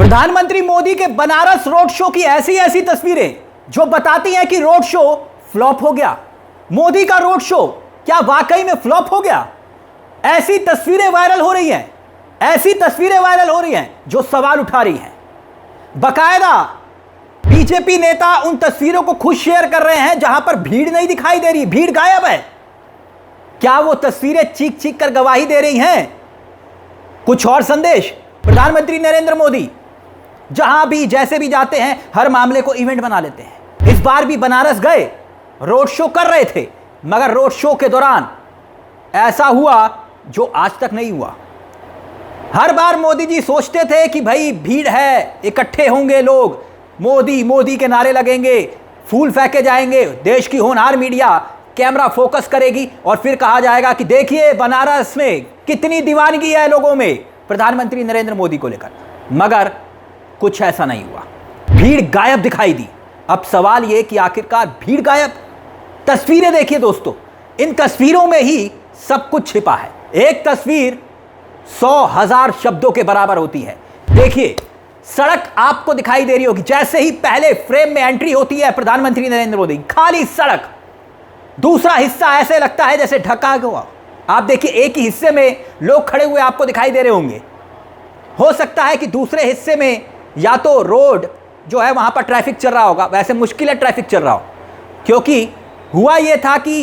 प्रधानमंत्री मोदी के Banaras road show की ऐसी ऐसी तस्वीरें जो बताती हैं कि रोड शो फ्लॉप हो गया। मोदी का रोड शो क्या वाकई में फ्लॉप हो गया? ऐसी तस्वीरें वायरल हो रही हैं, ऐसी तस्वीरें वायरल हो रही हैं जो सवाल उठा रही हैं। बकायदा बीजेपी नेता उन तस्वीरों को खुद शेयर कर रहे हैं जहां पर भीड़ नहीं दिखाई दे रही, भीड़ गायब है। क्या वो तस्वीरें चीख चीख कर गवाही दे रही हैं? कुछ और संदेश। प्रधानमंत्री नरेंद्र मोदी जहां भी जैसे भी जाते हैं हर मामले को इवेंट बना लेते हैं। इस बार भी बनारस गए, रोड शो कर रहे थे, मगर रोड शो के दौरान ऐसा हुआ जो आज तक नहीं हुआ। हर बार मोदी जी सोचते थे कि भाई भीड़ है, इकट्ठे होंगे लोग, मोदी मोदी के नारे लगेंगे, फूल फेंके जाएंगे, देश की होनहार मीडिया कैमरा फोकस करेगी और फिर कहा जाएगा कि देखिए बनारस में कितनी दीवानगी है लोगों में प्रधानमंत्री नरेंद्र मोदी को लेकर। मगर कुछ ऐसा नहीं हुआ, भीड़ गायब दिखाई दी। अब सवाल यह कि आखिरकार भीड़ गायब। तस्वीरें देखिए दोस्तों, इन तस्वीरों में ही सब कुछ छिपा है। एक तस्वीर 100,000 शब्दों के बराबर होती है। देखिए, सड़क आपको दिखाई दे रही होगी, जैसे ही पहले फ्रेम में एंट्री होती है प्रधानमंत्री नरेंद्र मोदी, खाली सड़क, दूसरा हिस्सा ऐसे लगता है जैसे ढका हुआ। आप देखिए, एक ही हिस्से में लोग खड़े हुए आपको दिखाई दे रहे होंगे। हो सकता है कि दूसरे हिस्से में या तो रोड जो है वहां पर ट्रैफिक चल रहा होगा, वैसे मुश्किल है ट्रैफिक चल रहा हो, क्योंकि हुआ यह था कि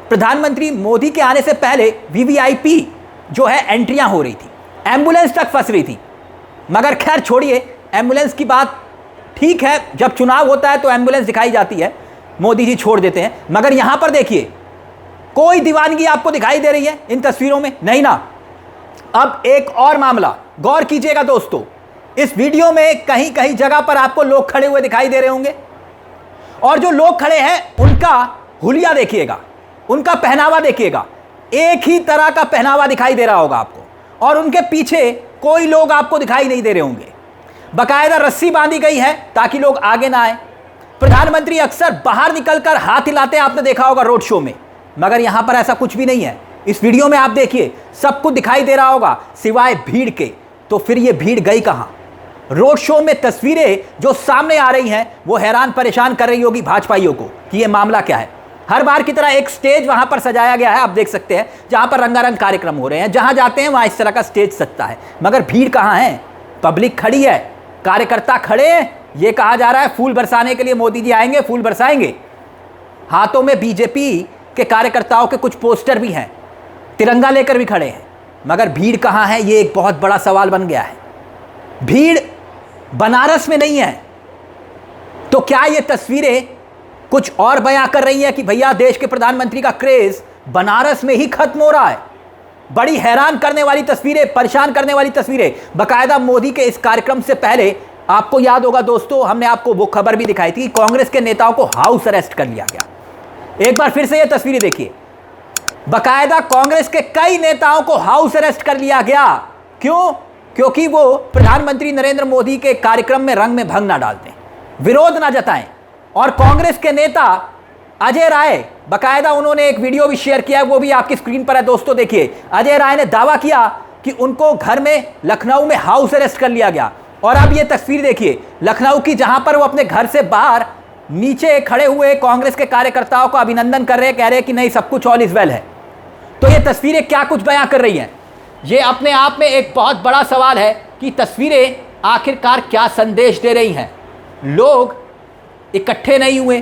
प्रधानमंत्री मोदी के आने से पहले वीवीआईपी जो है एंट्रियां हो रही थी, एम्बुलेंस तक फंस रही थी। मगर खैर छोड़िए, एम्बुलेंस की बात ठीक है, जब चुनाव होता है तो एम्बुलेंस दिखाई जाती है, मोदी जी छोड़ देते हैं। मगर यहां पर देखिए, कोई दीवानगी आपको दिखाई दे रही है इन तस्वीरों में? नहीं ना। अब एक और मामला, गौर कीजिएगा दोस्तों, इस वीडियो में कहीं कहीं जगह पर आपको लोग खड़े हुए दिखाई दे रहे होंगे, और जो लोग खड़े हैं उनका हुलिया देखिएगा, उनका पहनावा देखिएगा, एक ही तरह का पहनावा दिखाई दे रहा होगा आपको, और उनके पीछे कोई लोग आपको दिखाई नहीं दे रहे होंगे। बकायदा रस्सी बांधी गई है ताकि लोग आगे ना आए। प्रधानमंत्री अक्सर बाहर निकलकर हाथ हिलाते आपने देखा होगा रोड शो में, मगर यहां पर ऐसा कुछ भी नहीं है। इस वीडियो में आप देखिए, सब कुछ दिखाई दे रहा होगा सिवाय भीड़ के। तो फिर ये भीड़ गई कहां? रोड शो में तस्वीरें जो सामने आ रही हैं वो हैरान परेशान कर रही होगी भाजपाइयों को कि ये मामला क्या है। हर बार की तरह एक स्टेज वहां पर सजाया गया है, आप देख सकते हैं, जहां पर रंगारंग कार्यक्रम हो रहे हैं। जहां जाते हैं वहां इस तरह का स्टेज सजता है, मगर भीड़ कहां है? पब्लिक खड़ी है, कार्यकर्ता खड़े हैं। ये कहा जा रहा है फूल बरसाने के लिए मोदी जी आएंगे, फूल बरसाएंगे। हाथों में बीजेपी के कार्यकर्ताओं के कुछ पोस्टर भी हैं, तिरंगा लेकर भी खड़े हैं, मगर भीड़ कहां है? ये एक बहुत बड़ा सवाल बन गया है। भीड़ बनारस में नहीं है, तो क्या ये तस्वीरें कुछ और बयां कर रही हैं कि भैया देश के प्रधानमंत्री का क्रेज बनारस में ही खत्म हो रहा है? बड़ी हैरान करने वाली तस्वीरें, परेशान करने वाली तस्वीरें। बकायदा मोदी के इस कार्यक्रम से पहले आपको याद होगा दोस्तों, हमने आपको वो खबर भी दिखाई थी, कांग्रेस के नेताओं को हाउस अरेस्ट कर लिया गया। एक बार फिर से ये तस्वीरें देखिए, बकायदा कांग्रेस के कई नेताओं को हाउस अरेस्ट कर लिया गया। क्यों? क्योंकि वो प्रधानमंत्री नरेंद्र मोदी के कार्यक्रम में रंग में भंग ना डालते, विरोध ना जताएं। और कांग्रेस के नेता अजय राय, बकायदा उन्होंने एक वीडियो भी शेयर किया है, वो भी आपकी स्क्रीन पर है दोस्तों, देखिए। अजय राय ने दावा किया कि उनको घर में लखनऊ में हाउस अरेस्ट कर लिया गया। और अब ये तस्वीर देखिए लखनऊ की, जहां पर वो अपने घर से बाहर नीचे खड़े हुए कांग्रेस के कार्यकर्ताओं को अभिनंदन कर रहे हैं, कह रहे हैं कि नहीं, सब कुछ ऑल इज वेल है। तो ये तस्वीरें क्या कुछ बयां कर रही हैं? ये अपने आप में एक बहुत बड़ा सवाल है कि तस्वीरें आखिरकार क्या संदेश दे रही हैं। लोग इकट्ठे नहीं हुए,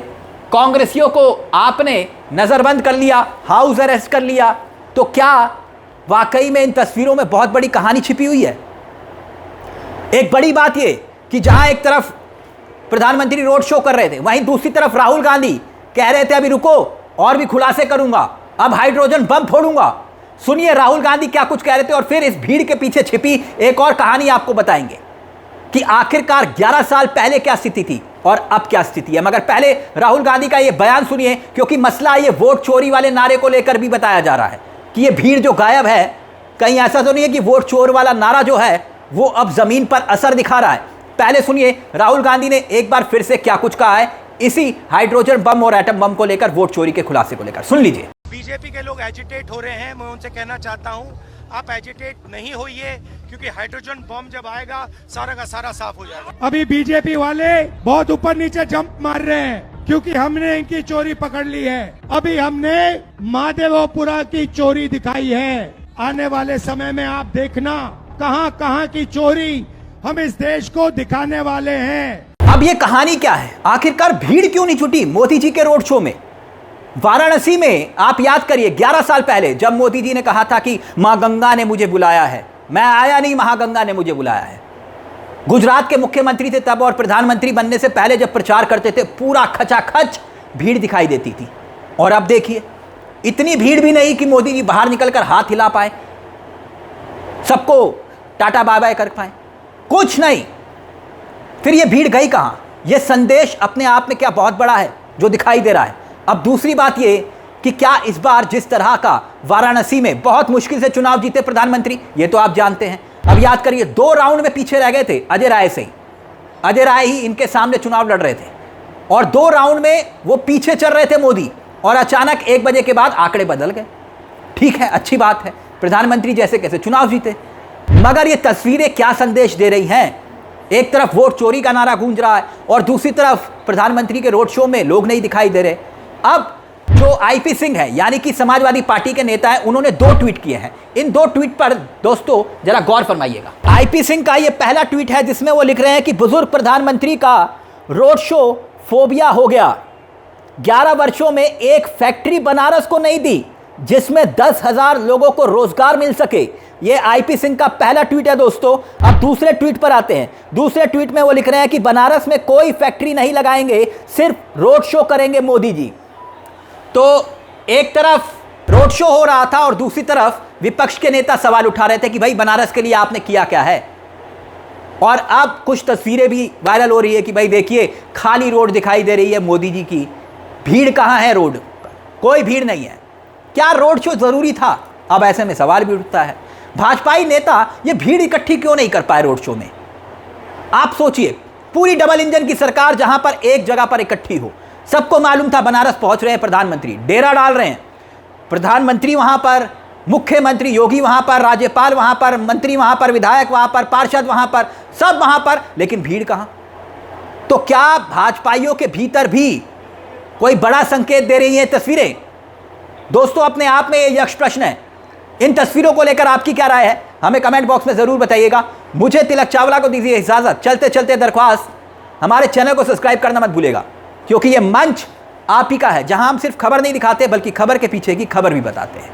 कांग्रेसियों को आपने नज़रबंद कर लिया, हाउस अरेस्ट कर लिया, तो क्या वाकई में इन तस्वीरों में बहुत बड़ी कहानी छिपी हुई है? एक बड़ी बात ये कि जहां एक तरफ प्रधानमंत्री रोड शो कर रहे थे, वहीं दूसरी तरफ राहुल गांधी कह रहे थे अभी रुको और भी खुलासे करूंगा, अब हाइड्रोजन बम फोड़ूंगा। सुनिए राहुल गांधी क्या कुछ कह रहे थे, और फिर इस भीड़ के पीछे छिपी एक और कहानी आपको बताएंगे कि आखिरकार 11 साल पहले क्या स्थिति थी और अब क्या स्थिति है। मगर पहले राहुल गांधी का यह बयान सुनिए, क्योंकि मसला ये वोट चोरी वाले नारे को लेकर भी बताया जा रहा है कि ये भीड़ जो गायब है, कहीं ऐसा तो नहीं है कि वोट चोर वाला नारा जो है वो अब जमीन पर असर दिखा रहा है। पहले सुनिए राहुल गांधी ने एक बार फिर से क्या कुछ कहा है इसी हाइड्रोजन बम और एटम बम को लेकर, वोट चोरी के खुलासे को लेकर। सुन लीजिए। बीजेपी के लोग एजिटेट हो रहे हैं, मैं उनसे कहना चाहता हूं आप एजिटेट नहीं होइए, क्योंकि हाइड्रोजन बॉम्ब जब आएगा सारा का सारा साफ हो जाएगा। अभी बीजेपी वाले बहुत ऊपर नीचे जंप मार रहे हैं क्योंकि हमने इनकी चोरी पकड़ ली है। अभी हमने महादेवपुरा की चोरी दिखाई है। आने वाले समय में आप देखना कहां कहां की चोरी हम इस देश को दिखाने वाले हैं। अब ये कहानी क्या है? आखिरकार भीड़ क्यों नहीं जुटी मोदी जी के रोड शो में? वाराणसी में आप याद करिए 11 साल पहले जब मोदी जी ने कहा था कि मां गंगा ने मुझे बुलाया है, मैं आया नहीं, महागंगा ने मुझे बुलाया है। गुजरात के मुख्यमंत्री थे तब और प्रधानमंत्री बनने से पहले जब प्रचार करते थे पूरा खचाखच भीड़ दिखाई देती थी। और अब देखिए इतनी भीड़ भी नहीं कि मोदी जी बाहर निकलकर हाथ हिला पाए, सबको टाटा बाय बाय कर पाए, कुछ नहीं। फिर ये भीड़ गई कहां? ये संदेश अपने आप में क्या बहुत बड़ा है जो दिखाई दे रहा है। अब दूसरी बात ये कि क्या इस बार जिस तरह का वाराणसी में बहुत मुश्किल से चुनाव जीते प्रधानमंत्री, ये तो आप जानते हैं। अब याद करिए 2 राउंड में पीछे रह गए थे अजय राय से ही। अजय राय ही इनके सामने चुनाव लड़ रहे थे और 2 राउंड में वो पीछे चल रहे थे मोदी, और अचानक 1 बजे के बाद आंकड़े बदल गए। ठीक है, अच्छी बात है, प्रधानमंत्री जैसे कैसे चुनाव जीते। मगर ये तस्वीरें क्या संदेश दे रही हैं? एक तरफ वोट चोरी का नारा गूंज रहा है और दूसरी तरफ प्रधानमंत्री के रोड शो में लोग नहीं दिखाई दे रहे। अब जो आईपी सिंह है यानी कि समाजवादी पार्टी के नेता है, उन्होंने 2 ट्वीट किए हैं। इन 2 ट्वीट पर दोस्तों जरा गौर फरमाइएगा। आईपी सिंह का ये पहला ट्वीट है जिसमें वो लिख रहे हैं कि बुजुर्ग प्रधानमंत्री का रोड शो फोबिया हो गया। 11 वर्षों में एक फैक्ट्री बनारस को नहीं दी जिसमें 10,000 लोगों को रोजगार मिल सके। ये आईपी सिंह का पहला ट्वीट है दोस्तों। अब दूसरे ट्वीट पर आते हैं। दूसरे ट्वीट में वो लिख रहे हैं कि बनारस में कोई फैक्ट्री नहीं लगाएंगे, सिर्फ रोड शो करेंगे मोदी जी। तो एक तरफ रोड शो हो रहा था और दूसरी तरफ विपक्ष के नेता सवाल उठा रहे थे कि भाई बनारस के लिए आपने किया क्या है। और अब कुछ तस्वीरें भी वायरल हो रही है कि भाई देखिए खाली रोड दिखाई दे रही है मोदी जी की, भीड़ कहाँ है? रोड कोई भीड़ नहीं है। क्या रोड शो जरूरी था? अब ऐसे में सवाल भी उठता है भाजपाई नेता ये भीड़ इकट्ठी क्यों नहीं कर पाए रोड शो में? आप सोचिए, पूरी डबल इंजन की सरकार जहां पर एक जगह पर इकट्ठी हो, सबको मालूम था बनारस पहुंच रहे हैं प्रधानमंत्री, डेरा डाल रहे हैं प्रधानमंत्री वहां पर, मुख्यमंत्री योगी वहां पर, राज्यपाल वहां पर, मंत्री वहां पर, विधायक वहां पर, पार्षद वहां पर, सब वहां पर, लेकिन भीड़ कहां? तो क्या भाजपाइयों के भीतर भी कोई बड़ा संकेत दे रही है तस्वीरें? दोस्तों अपने आप में यह यक्ष प्रश्न है। इन तस्वीरों को लेकर आपकी क्या राय है हमें कमेंट बॉक्स में जरूर बताइएगा। मुझे तिलक चावला को दीजिए इजाजत। चलते चलते दरख्वास्त, हमारे चैनल को सब्सक्राइब करना मत भूलिएगा क्योंकि यह मंच आप ही का है जहां हम सिर्फ खबर नहीं दिखाते बल्कि खबर के पीछे की खबर भी बताते हैं।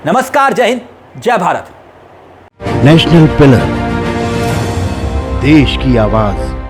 नमस्कार, जय हिंद, जय भारत। नेशनल पिलर, देश की आवाज।